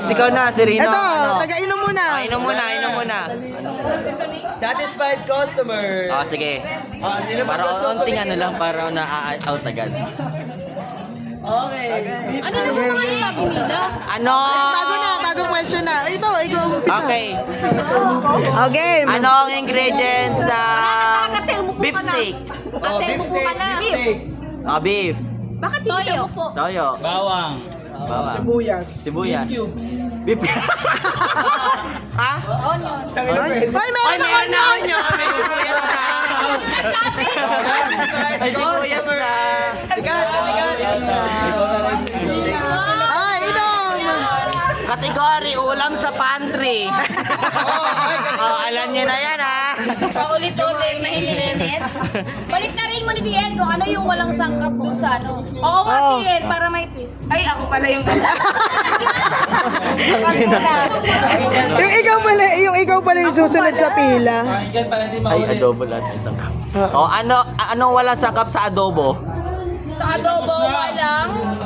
Next, ikaw na, si Rino. Ito, Ano? taga-inom muna. Inom muna. Satisfied customer. Sige. Sino ba Para gusto onting ano lang, para na-out agad. Okay. Ano naman mga sabi nila? Ano? Bagong question na. Ito, ikaw umpisa. Okay. Okay. Ano ang ingredients na beef steak? Beef steak. Beef. Bakit hindi siya upo? Toyo. Bawang. Sibuyas. Beef. Ha? Onion. Hoy, meron ako na onion. May sibuyas na. May sibuyas na. Ay, inom. Kategory ulam sa pantry. Alam niyo na yan, ha? Paulit-ulit na hinilinit. Balik na rin mo ni Diel kung ano yung walang sangkap dun sa ano. Oo nga, Oh. Diel, para may twist. Ay, ako pala yung Yung ikaw pala yung susunod sa pila. Pakinggan para hindi Ay, mahuli. adobo lang may sangkap. Anong walang sangkap sa adobo? Sa adobo, walang